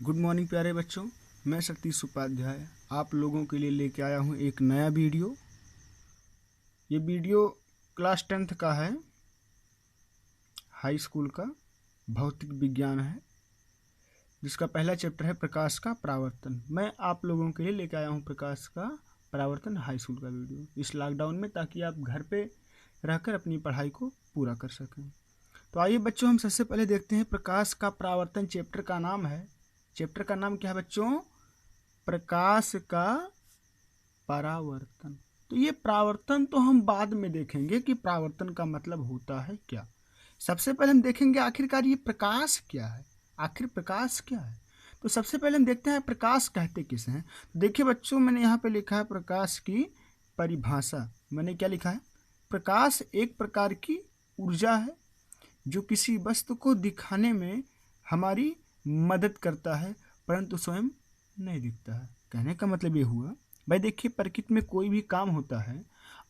Good morning प्यारे बच्चों, मैं सतीश उपाध्याय आप लोगों के लिए लेके आया हूँ एक नया वीडियो। ये वीडियो क्लास 10th का है, हाई स्कूल का भौतिक विज्ञान है, जिसका पहला चैप्टर है प्रकाश का परावर्तन। मैं आप लोगों के लिए लेके आया हूँ प्रकाश का परावर्तन हाई स्कूल का वीडियो इस लॉकडाउन में, ताकि आप घर पे रहकर अपनी पढ़ाई को पूरा कर सकें। तो आइए बच्चों, हम सबसे पहले देखते हैं प्रकाश का परावर्तन। चैप्टर का नाम है, चैप्टर का नाम क्या है बच्चों? प्रकाश का परावर्तन। तो ये परावर्तन तो हम बाद में देखेंगे कि परावर्तन का मतलब होता है क्या। सबसे पहले हम देखेंगे आखिरकार ये प्रकाश क्या है, आखिर प्रकाश क्या है। तो सबसे पहले हम देखते हैं प्रकाश कहते किसे हैं। तो देखिए बच्चों, मैंने यहाँ पे लिखा है प्रकाश की परिभाषा। मैंने क्या लिखा है? प्रकाश एक प्रकार की ऊर्जा है जो किसी वस्तु को दिखाने में हमारी मदद करता है, परंतु स्वयं नहीं दिखता है। कहने का मतलब ये हुआ भाई, देखिए प्रकृति में कोई भी काम होता है,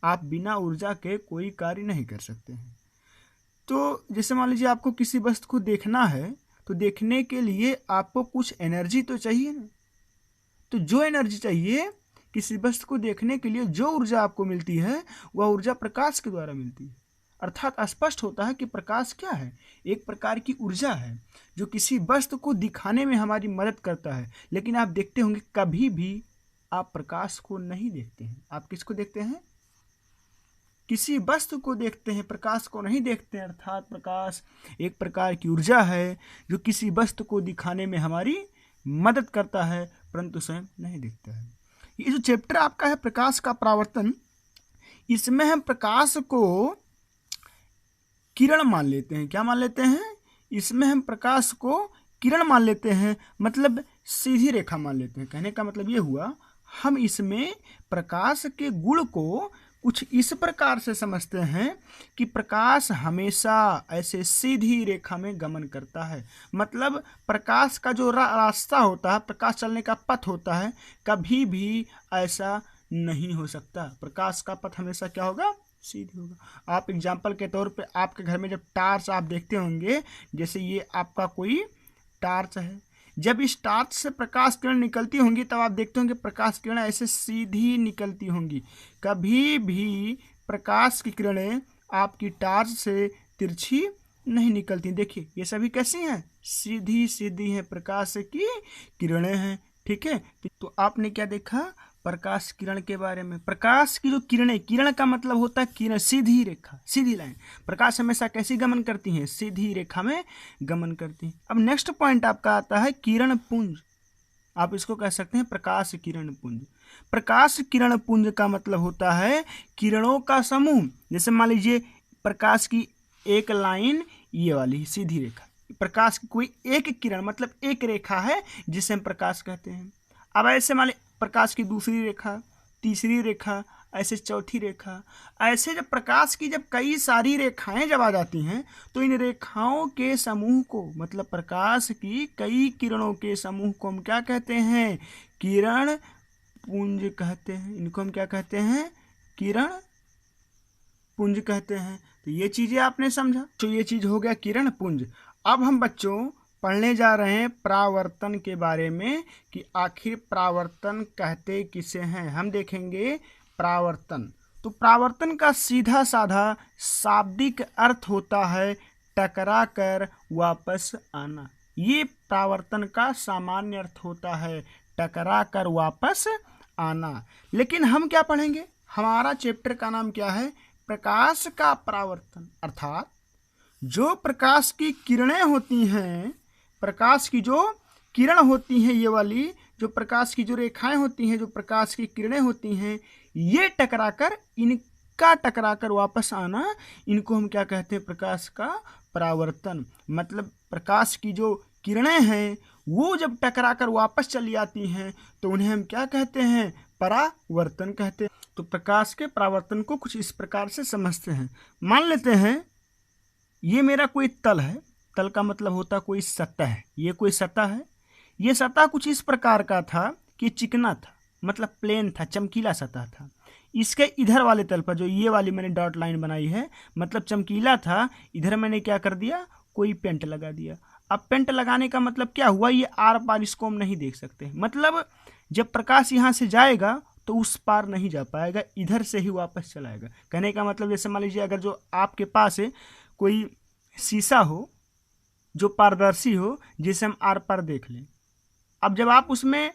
आप बिना ऊर्जा के कोई कार्य नहीं कर सकते हैं। तो जैसे मान लीजिए आपको किसी वस्तु को देखना है, तो देखने के लिए आपको कुछ एनर्जी तो चाहिए ना। तो जो एनर्जी चाहिए किसी वस्तु को देखने के लिए, जो ऊर्जा आपको मिलती है, वह ऊर्जा प्रकाश के द्वारा मिलती है। अर्थात स्पष्ट होता है कि प्रकाश क्या है? एक प्रकार की ऊर्जा है जो किसी वस्तु को दिखाने में हमारी मदद करता है। लेकिन आप देखते होंगे कभी भी आप प्रकाश को नहीं देखते हैं। आप किसको देखते हैं? किसी वस्तु को देखते हैं, प्रकाश को नहीं देखते हैं। अर्थात प्रकाश एक प्रकार की ऊर्जा है जो किसी वस्तु को दिखाने में हमारी मदद करता है, परंतु स्वयं नहीं दिखता है। ये जो चैप्टर आपका है प्रकाश का परावर्तन, इसमें हम प्रकाश को किरण मान लेते हैं। क्या मान लेते हैं? इसमें हम प्रकाश को किरण मान लेते हैं, मतलब सीधी रेखा मान लेते हैं। कहने का मतलब ये हुआ, हम इसमें प्रकाश के गुण को कुछ इस प्रकार से समझते हैं कि प्रकाश हमेशा ऐसे सीधी रेखा में गमन करता है। मतलब प्रकाश का जो रास्ता होता है, प्रकाश चलने का पथ होता है, कभी भी ऐसा नहीं हो सकता। प्रकाश का पथ हमेशा क्या होगा? सीधी होगा। आप एग्जाम्पल के तौर पे आपके घर में जब टार्च आप देखते होंगे, जैसे ये आपका कोई टार्च है, जब इस टार्च से प्रकाश किरण निकलती होंगी तब आप देखते होंगे प्रकाश किरण ऐसे सीधी निकलती होंगी। कभी भी प्रकाश की किरणें आपकी टार्च से तिरछी नहीं निकलती। देखिए ये सभी कैसी हैं? सीधी सीधी हैं, प्रकाश की किरणें हैं। ठीक है, तो आपने क्या देखा प्रकाश किरण के बारे में? प्रकाश की जो किरणें, किरण का मतलब होता है किरण, सीधी रेखा, सीधी लाइन। प्रकाश हमेशा कैसी गमन करती हैं? सीधी रेखा में गमन करती हैं। अब नेक्स्ट पॉइंट आपका आता है किरण पुंज। आप इसको कह सकते हैं प्रकाश किरण पुंज। प्रकाश किरण पुंज का मतलब होता है किरणों का समूह। जैसे मान लीजिए प्रकाश की एक लाइन, ये वाली सीधी रेखा, प्रकाश की कोई एक किरण मतलब एक रेखा है जिसे हम प्रकाश कहते हैं। अब ऐसे मान लीजिए प्रकाश की दूसरी रेखा, तीसरी रेखा, ऐसे चौथी रेखा, ऐसे जब प्रकाश की जब कई सारी रेखाएं जब आ जाती हैं, तो इन रेखाओं के समूह को, मतलब प्रकाश की कई किरणों के समूह को हम क्या कहते हैं? किरण पुंज कहते हैं। इनको हम क्या कहते हैं? किरण पुंज कहते हैं। तो ये चीजें आपने समझा। तो ये चीज हो गया किरण पुंज। अब हम बच्चों पढ़ने जा रहे हैं परावर्तन के बारे में कि आखिर परावर्तन कहते किसे हैं। हम देखेंगे परावर्तन। तो परावर्तन का सीधा साधा शाब्दिक अर्थ होता है टकरा कर वापस आना। ये परावर्तन का सामान्य अर्थ होता है, टकरा कर वापस आना। लेकिन हम क्या पढ़ेंगे? हमारा चैप्टर का नाम क्या है? प्रकाश का परावर्तन। अर्थात जो प्रकाश की किरणें होती हैं, प्रकाश की जो किरण होती हैं, ये वाली जो प्रकाश की जो रेखाएं होती हैं, जो प्रकाश की किरणें होती हैं, ये टकराकर, इनका टकराकर वापस आना, इनको हम क्या कहते हैं? प्रकाश का परावर्तन। मतलब प्रकाश की जो किरणें हैं वो जब टकराकर वापस चली आती हैं तो उन्हें हम क्या कहते हैं? परावर्तन कहते हैं। तो प्रकाश के परावर्तन को कुछ इस प्रकार से समझते हैं। मान लेते हैं ये मेरा कोई तल है, तल का मतलब होता कोई सतह है। ये कोई सतह है, ये सतह कुछ इस प्रकार का था कि चिकना था, मतलब प्लेन था, चमकीला सतह था। इसके इधर वाले तल पर जो ये वाली मैंने डॉट लाइन बनाई है, मतलब चमकीला था, इधर मैंने क्या कर दिया? कोई पेंट लगा दिया। अब पेंट लगाने का मतलब क्या हुआ, ये आर पार इसको हम नहीं देख सकते, मतलब जब प्रकाश यहाँ से जाएगा तो उस पार नहीं जा पाएगा, इधर से ही वापस चला आएगा। कहने का मतलब जैसे मान लीजिए अगर जो आपके पास है कोई शीशा हो जो पारदर्शी हो, जिसे हम आर पार देख लें, अब जब आप उसमें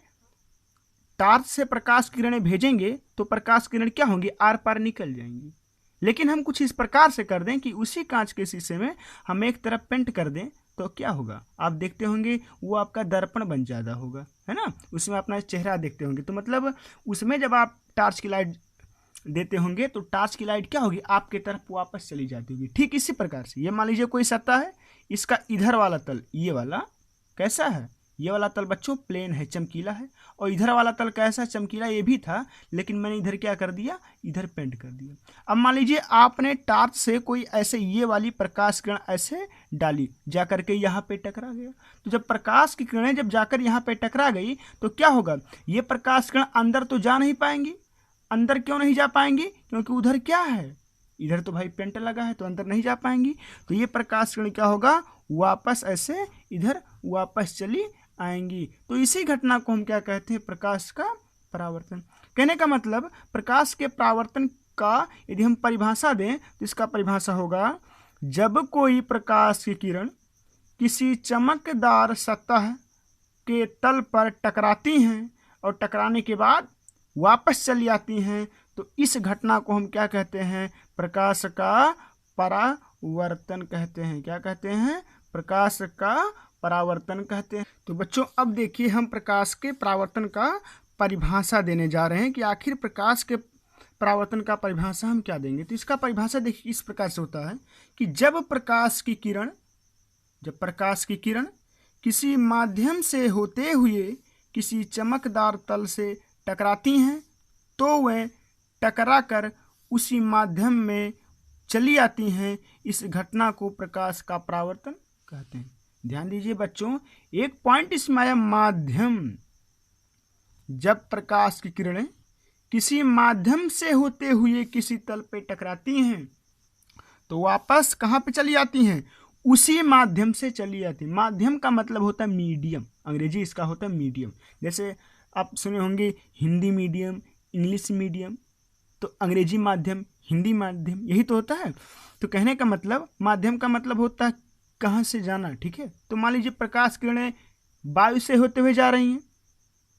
टार्च से प्रकाश किरणें भेजेंगे तो प्रकाश किरण क्या होंगी, आर पार निकल जाएंगी। लेकिन हम कुछ इस प्रकार से कर दें कि उसी कांच के शीशे में हम एक तरफ पेंट कर दें तो क्या होगा, आप देखते होंगे वो आपका दर्पण बन ज़्यादा होगा, है ना, उसमें अपना चेहरा देखते होंगे। तो मतलब उसमें जब आप टार्च की लाइट देते होंगे तो टार्च की लाइट क्या होगी, आपके तरफ वापस चली जाती होगी। ठीक इसी प्रकार से ये मान लीजिए कोई सत्ता है, इसका इधर वाला तल ये वाला कैसा है, ये वाला तल बच्चों प्लेन है, चमकीला है, और इधर वाला तल कैसा है, चमकीला ये भी था, लेकिन मैंने इधर क्या कर दिया, इधर पेंट कर दिया। अब मान लीजिए आपने टार्च से कोई ऐसे ये वाली प्रकाश किरण ऐसे डाली, जाकर के यहाँ पे टकरा गया, तो जब प्रकाश की किरणें जब जाकर यहाँ पे टकरा गई तो क्या होगा, ये प्रकाश किरण अंदर तो जा नहीं पाएंगी। अंदर क्यों नहीं जा पाएंगी, क्योंकि उधर क्या है, इधर तो भाई पेंट लगा है, तो अंदर नहीं जा पाएंगी। तो ये प्रकाश किरण क्या होगा, वापस ऐसे इधर वापस चली आएंगी। तो इसी घटना को हम क्या कहते हैं, प्रकाश का परावर्तन। कहने का मतलब प्रकाश के परावर्तन का यदि हम परिभाषा दें तो इसका परिभाषा होगा, जब कोई प्रकाश की किरण किसी चमकदार सतह के तल पर टकराती हैं और टकराने के बाद वापस चली आती हैं, तो इस घटना को हम क्या कहते हैं, प्रकाश का परावर्तन कहते हैं। क्या कहते हैं, प्रकाश का परावर्तन कहते हैं। तो बच्चों अब देखिए हम प्रकाश के परावर्तन का परिभाषा देने जा रहे हैं कि आखिर प्रकाश के परावर्तन का परिभाषा हम क्या देंगे। तो इसका परिभाषा देखिए इस प्रकार से होता है कि जब प्रकाश की किरण किसी माध्यम से होते हुए किसी चमकदार तल से टकराती हैं तो वह टकरा कर उसी माध्यम में चली आती हैं, इस घटना को प्रकाश का परावर्तन कहते हैं। ध्यान दीजिए बच्चों, एक पॉइंट इसमें आया, माध्यम। जब प्रकाश की किरणें किसी माध्यम से होते हुए किसी तल पे टकराती हैं तो वापस कहाँ पे चली आती हैं, उसी माध्यम से चली आती है। माध्यम का मतलब होता है मीडियम, अंग्रेजी इसका होता है मीडियम। जैसे आप सुने होंगे हिंदी मीडियम, इंग्लिश मीडियम, तो अंग्रेजी माध्यम, हिंदी माध्यम, यही तो होता है। तो कहने का मतलब माध्यम का मतलब होता है कहाँ से जाना, ठीक है। तो मान लीजिए प्रकाश किरणें वायु से होते हुए जा रही हैं,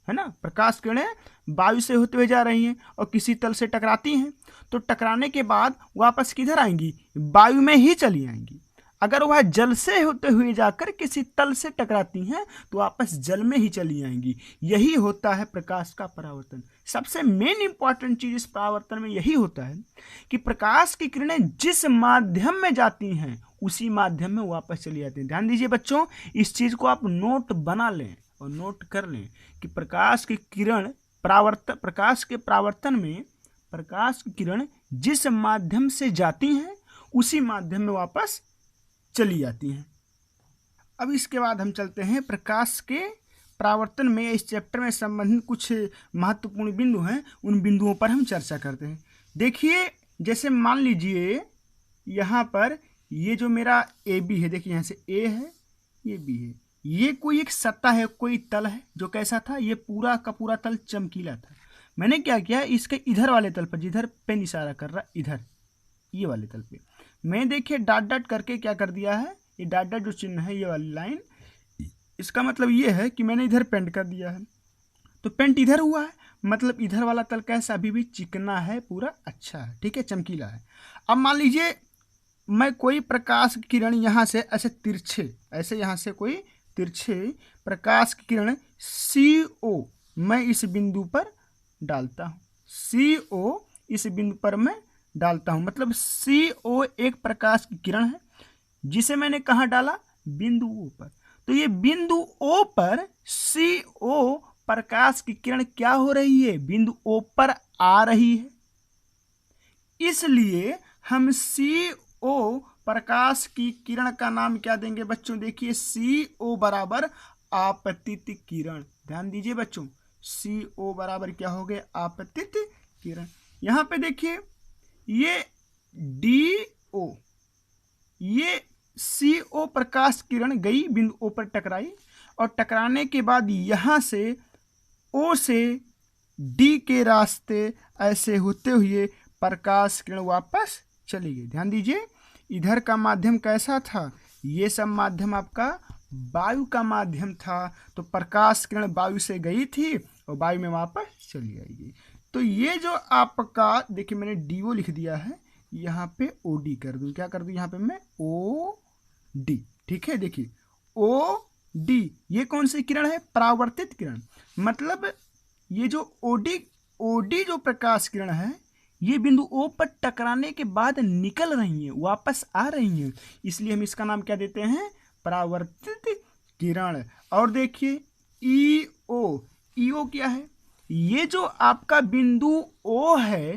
है ना, प्रकाश किरणें वायु से होते हुए जा रही हैं और किसी तल से टकराती हैं, तो टकराने के बाद वापस किधर आएंगी, वायु में ही चली आएंगी। अगर वह जल से होते हुए जाकर किसी तल से टकराती हैं तो वापस जल में ही चली आएंगी। यही होता है प्रकाश का परावर्तन। सबसे मेन इंपॉर्टेंट चीज इस परावर्तन में यही होता है कि प्रकाश की किरणें जिस माध्यम में जाती हैं उसी माध्यम में वापस चली जाती हैं। ध्यान दीजिए बच्चों, इस चीज को आप नोट बना लें और नोट कर लें कि प्रकाश की किरण प्रकाश के परावर्तन में प्रकाश की किरण जिस माध्यम से जाती हैं उसी माध्यम में वापस चली जाती हैं। अब इसके बाद हम चलते हैं प्रकाश के परावर्तन में इस चैप्टर में संबंधित कुछ महत्वपूर्ण बिंदु हैं, उन बिंदुओं पर हम चर्चा करते हैं। देखिए जैसे मान लीजिए यहाँ पर ये जो मेरा ए बी है, देखिए यहाँ से ए है, ये बी है, ये कोई एक सत्ता है, कोई तल है जो कैसा था, ये पूरा का पूरा तल चमकीला था। मैंने क्या किया, इसके इधर वाले तल पर, जिधर पेन इशारा कर रहा इधर ये वाले तल पे मैं देखिए डॉट डॉट करके क्या कर दिया है, ये डॉट डॉट जो चिन्ह है ये वाली लाइन, इसका मतलब ये है कि मैंने इधर पेंट कर दिया है। तो पेंट इधर हुआ है, मतलब इधर वाला तल कैसा, अभी भी चिकना है, पूरा अच्छा है, ठीक है, चमकीला है। अब मान लीजिए मैं कोई प्रकाश की किरण यहाँ से ऐसे तिरछे, ऐसे यहाँ से कोई तिरछे प्रकाश की किरण CO मैं इस बिंदु पर डालता हूँ, CO इस बिंदु पर मैं डालता हूँ, मतलब CO एक प्रकाश की किरण है जिसे मैंने कहाँ डाला, बिंदु O पर। तो ये बिंदु O पर CO प्रकाश की किरण क्या हो रही है, बिंदु O पर आ रही है, इसलिए हम CO प्रकाश की किरण का नाम क्या देंगे बच्चों, देखिए CO बराबर आपतित किरण। ध्यान दीजिए बच्चों, CO बराबर क्या हो गया, आपतित किरण। यहाँ पे देखिए ये DO, ये CO प्रकाश किरण गई बिंदु O पर टकराई और टकराने के बाद यहाँ से O से D के रास्ते ऐसे होते हुए प्रकाश किरण वापस चली गई। ध्यान दीजिए, इधर का माध्यम कैसा था, ये सब माध्यम आपका वायु का माध्यम था, तो प्रकाश किरण वायु से गई थी और वायु में वापस चली आएगी। तो ये जो आपका देखिए मैंने DO लिख दिया है, यहाँ पे OD कर दूं, क्या कर दूं यहाँ पे मैं OD, ठीक है। देखिए OD ये कौन सी किरण है, परावर्तित किरण। मतलब ये जो OD जो प्रकाश किरण है ये बिंदु O पर टकराने के बाद निकल रही है, वापस आ रही है, इसलिए हम इसका नाम क्या देते हैं, परावर्तित किरण। और देखिए EO क्या है, ये जो आपका बिंदु O है,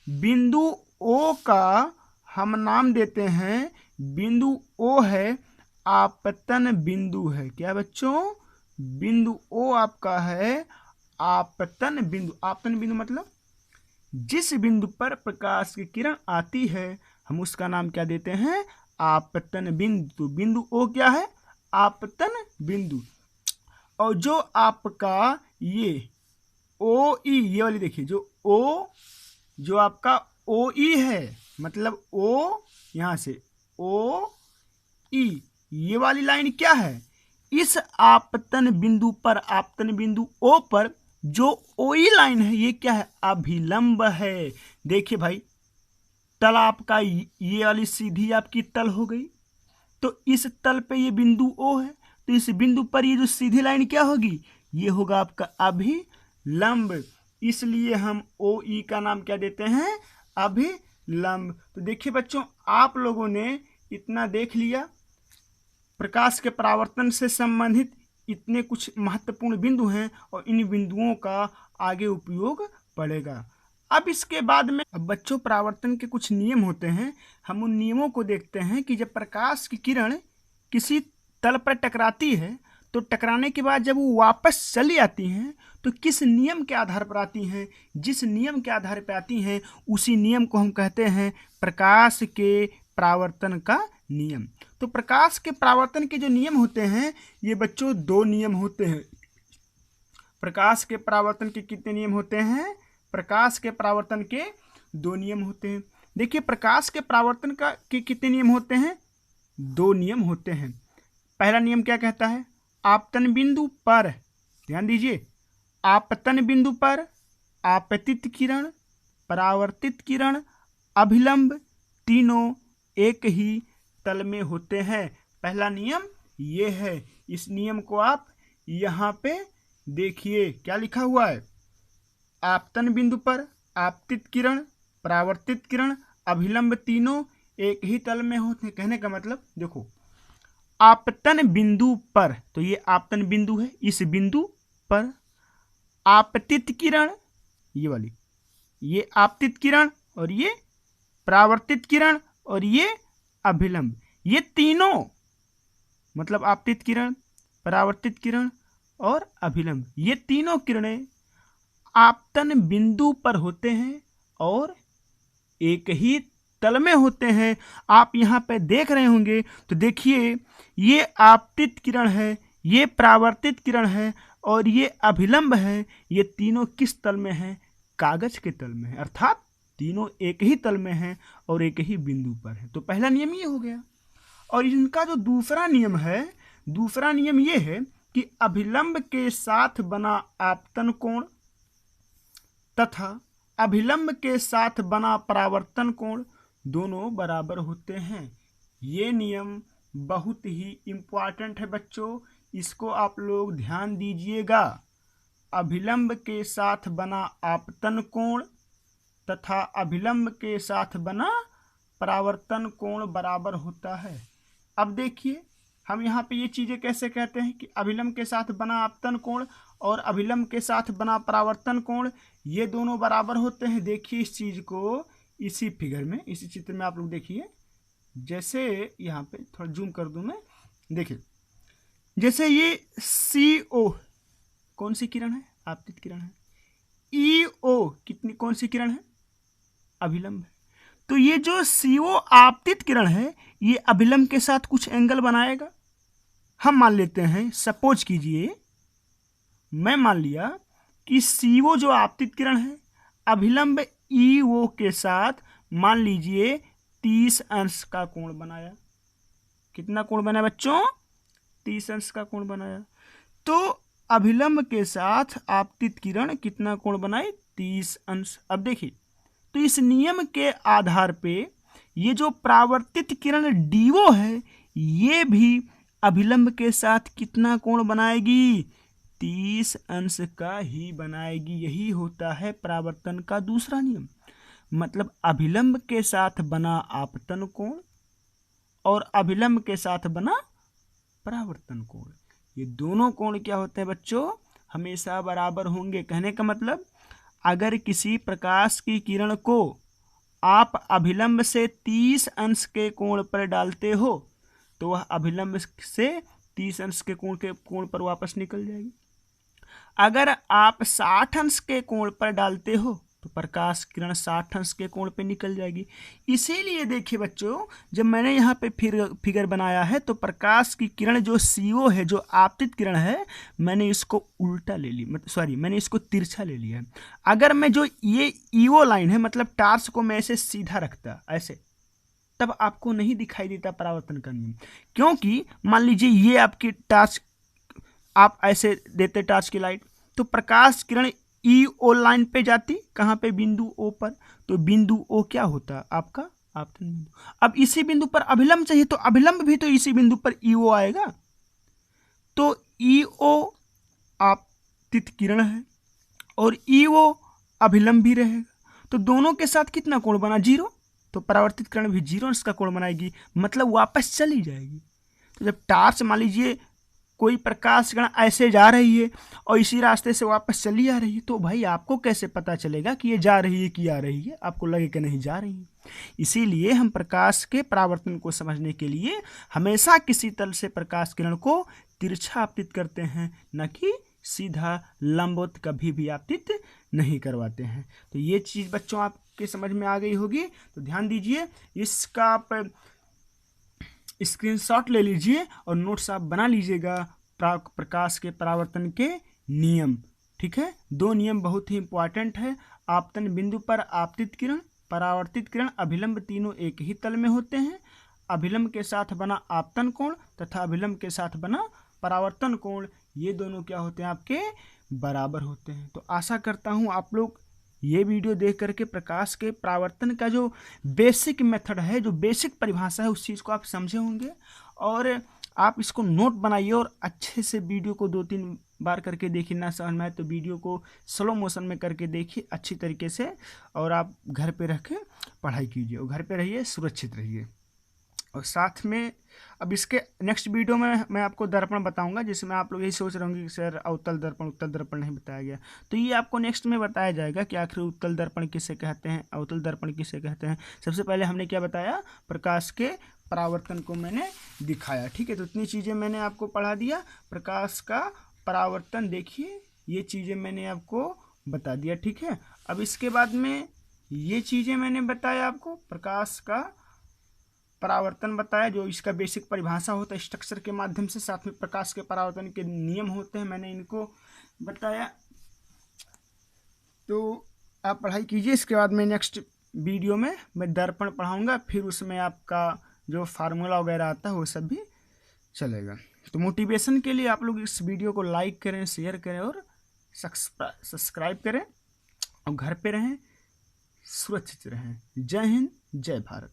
बिंदु O का हम नाम देते हैं, बिंदु O है आपतन बिंदु है। क्या बच्चों, बिंदु O आपका है आपतन बिंदु। आपतन बिंदु मतलब जिस बिंदु पर प्रकाश की किरण आती है हम उसका नाम क्या देते हैं, आपतन बिंदु। बिंदु O क्या है, आपतन बिंदु। और जो आपका ये OE, ये वाली देखिए जो O, जो आपका OE है, मतलब O यहाँ से OE, ये वाली लाइन क्या है, इस आपतन बिंदु पर, आपतन बिंदु O पर जो OE लाइन है ये क्या है, अभिलंब है। देखिए भाई, तल आपका ये वाली सीधी आपकी तल हो गई, तो इस तल पे ये बिंदु O है, तो इस बिंदु पर ये जो सीधी लाइन क्या होगी, ये होगा आपका अभिलंब। इसलिए हम OE का नाम क्या देते हैं, अभिलंब। तो देखिए बच्चों, आप लोगों ने इतना देख लिया, प्रकाश के परावर्तन से संबंधित इतने कुछ महत्वपूर्ण बिंदु हैं और इन बिंदुओं का आगे उपयोग पड़ेगा। अब इसके बाद में बच्चों परावर्तन के कुछ नियम होते हैं, हम उन नियमों को देखते हैं कि जब प्रकाश की किरण किसी तल पर टकराती है तो टकराने के बाद जब वो वापस चली आती हैं तो किस नियम के आधार पर आती हैं। जिस नियम के आधार पर आती हैं उसी नियम को हम कहते हैं प्रकाश के परावर्तन का नियम। तो प्रकाश के परावर्तन के जो नियम होते हैं ये बच्चों 2 नियम होते हैं। प्रकाश के परावर्तन के कितने नियम होते हैं, प्रकाश के परावर्तन के 2 नियम होते हैं। देखिए प्रकाश के परावर्तन का के कितने नियम होते हैं, 2 नियम होते हैं। पहला नियम क्या कहता है, आपतन बिंदु पर, ध्यान दीजिए, आपतन बिंदु पर आपतित किरण, परावर्तित किरण, अभिलंब तीनों एक ही तल में होते हैं। पहला नियम ये है। इस नियम को आप यहाँ पे देखिए क्या लिखा हुआ है, आपतन बिंदु पर आपतित किरण, परावर्तित किरण, अभिलंब तीनों एक ही तल में होते हैं। कहने का मतलब देखो, आपतन बिंदु पर, तो ये आपतन बिंदु है, इस बिंदु पर आपतित किरण, ये वाली, ये आपतित किरण और ये परावर्तित किरण और ये अभिलंब, ये तीनों मतलब आपतित किरण, परावर्तित किरण और अभिलंब, ये तीनों किरणें आपतन बिंदु पर होते हैं और एक ही तल में होते हैं। आप यहाँ पे देख रहे होंगे तो देखिए, ये आपतित किरण है, ये परावर्तित किरण है और ये अभिलंब है। ये तीनों किस तल में है, कागज के तल में है, अर्थात तीनों एक ही तल में हैं और एक ही बिंदु पर है। तो पहला नियम ये हो गया। और इनका जो दूसरा नियम है, दूसरा नियम ये है कि अभिलंब के साथ बना आपतन कोण तथा अभिलंब के साथ बना परावर्तन कोण दोनों बराबर होते हैं। ये नियम बहुत ही इम्पॉर्टेंट है बच्चों, इसको आप लोग ध्यान दीजिएगा। अभिलंब के साथ बना आपतन कोण तथा अभिलंब के साथ बना परावर्तन कोण बराबर होता है। अब देखिए, हम यहाँ पे ये चीज़ें कैसे कहते हैं कि अभिलंब के साथ बना आपतन कोण और अभिलंब के साथ बना परावर्तन कोण ये दोनों बराबर होते हैं। देखिए इस चीज़ को इसी फिगर में, इसी चित्र में आप लोग देखिए, जैसे यहाँ पे थोड़ा जूम कर दूं मैं, देखिए जैसे ये CO कौन सी किरण है, आपतित किरण है, EO कितनी कौन सी किरण है, अभिलंब है। तो ये जो CO आपतित किरण है ये अभिलंब के साथ कुछ एंगल बनाएगा। हम मान लेते हैं, सपोज कीजिए मैं मान लिया कि CO जो आपतित किरण है अभिलंब EO के साथ मान लीजिए 30 अंश का कोण बनाया। कितना कोण बनाया बच्चों? 30 अंश का कोण बनाया। तो अभिलंब के साथ आपतित किरण कितना कोण बनाए? 30 अंश। अब देखिए, तो इस नियम के आधार पे ये जो परावर्तित किरण DO है ये भी अभिलंब के साथ कितना कोण बनाएगी? 30 अंश का ही बनाएगी। यही होता है परावर्तन का दूसरा नियम। मतलब अभिलंब के साथ बना आपतन कोण और अभिलंब के साथ बना परावर्तन कोण, ये दोनों कोण क्या होते हैं बच्चों? हमेशा बराबर होंगे। कहने का मतलब अगर किसी प्रकाश की किरण को आप अभिलंब से 30 अंश के कोण पर डालते हो तो वह अभिलंब से 30 अंश के कोण पर वापस निकल जाएगी। अगर आप 60 अंश के कोण पर डालते हो तो प्रकाश किरण 60 अंश के कोण पे निकल जाएगी। इसीलिए देखिए बच्चों, जब मैंने यहाँ पे फिगर बनाया है तो प्रकाश की किरण जो CO है, जो आपतित किरण है, मैंने इसको उल्टा ले ली, मैंने इसको तिरछा ले लिया। अगर मैं जो ये EO लाइन है मतलब टार्च को मैं ऐसे सीधा रखता ऐसे, तब आपको नहीं दिखाई देता परावर्तन का नियम। क्योंकि मान लीजिए ये आपकी टार्च, आप ऐसे देते टार्च की लाइट, तो प्रकाश किरण EO लाइन पे जाती, कहाँ पे? बिंदु O पर। तो बिंदु O क्या होता? आपका आपतन बिंदु। अब इसी बिंदु पर अभिलंब चाहिए तो अभिलंब भी तो इसी बिंदु पर EO आएगा। तो EO आपतित किरण है और EO अभिलंब भी रहेगा, तो दोनों के साथ कितना कोण बना? 0। तो परावर्तित किरण भी 0 अंश का कोण बनाएगी, मतलब वापस चली जाएगी। तो जब टार्च मान लीजिए कोई प्रकाश किरण ऐसे जा रही है और इसी रास्ते से वापस चली आ रही है, तो भाई आपको कैसे पता चलेगा कि ये जा रही है कि आ रही है? आपको लगे कि नहीं जा रही है। इसीलिए हम प्रकाश के परावर्तन को समझने के लिए हमेशा किसी तल से प्रकाश किरण को तिरछा आपतित करते हैं, न कि सीधा लंबवत कभी भी आपतित नहीं करवाते हैं। तो ये चीज़ बच्चों आपके समझ में आ गई होगी। तो ध्यान दीजिए, इसका आप स्क्रीनशॉट ले लीजिए और नोट्स आप बना लीजिएगा प्रकाश के परावर्तन के नियम। ठीक है, 2 नियम बहुत ही इंपॉर्टेंट है। आपतन बिंदु पर आपतित किरण, परावर्तित किरण, अभिलंब तीनों एक ही तल में होते हैं। अभिलंब के साथ बना आपतन कोण तथा अभिलंब के साथ बना परावर्तन कोण, ये दोनों क्या होते हैं? आपके बराबर होते हैं। तो आशा करता हूँ आप लोग ये वीडियो देख करके प्रकाश के परावर्तन का जो बेसिक मेथड है, जो बेसिक परिभाषा है, उस चीज़ को आप समझे होंगे। और आप इसको नोट बनाइए और अच्छे से वीडियो को 2-3 बार करके देखिए। ना समझ में आए तो वीडियो को स्लो मोशन में करके देखिए अच्छी तरीके से, और आप घर पे रह के पढ़ाई कीजिए और घर पे रहिए, सुरक्षित रहिए। और साथ में अब इसके नेक्स्ट वीडियो में मैं आपको दर्पण बताऊंगा, जिसमें आप लोग यही सोच रहे होंगे कि सर अवतल दर्पण उत्तल दर्पण नहीं बताया गया। तो ये आपको नेक्स्ट में बताया जाएगा कि आखिर उत्तल दर्पण किसे कहते हैं, अवतल दर्पण किसे कहते हैं। सबसे पहले हमने क्या बताया? प्रकाश के परावर्तन को मैंने दिखाया। ठीक है, तो इतनी चीज़ें मैंने आपको पढ़ा दिया। प्रकाश का परावर्तन देखिए, ये चीज़ें मैंने आपको बता दिया। ठीक है, अब इसके बाद में ये चीज़ें मैंने बताया आपको, प्रकाश का परावर्तन बताया, जो इसका बेसिक परिभाषा होता है स्ट्रक्चर के माध्यम से, साथ में प्रकाश के परावर्तन के नियम होते हैं, मैंने इनको बताया। तो आप पढ़ाई कीजिए। इसके बाद में नेक्स्ट वीडियो में मैं दर्पण पढ़ाऊंगा, फिर उसमें आपका जो फार्मूला वगैरह आता है वो सब भी चलेगा। तो मोटिवेशन के लिए आप लोग इस वीडियो को लाइक करें, शेयर करें और सब्सक्राइब करें, और घर पे रहें, सुरक्षित रहें। जय हिंद, जय भारत।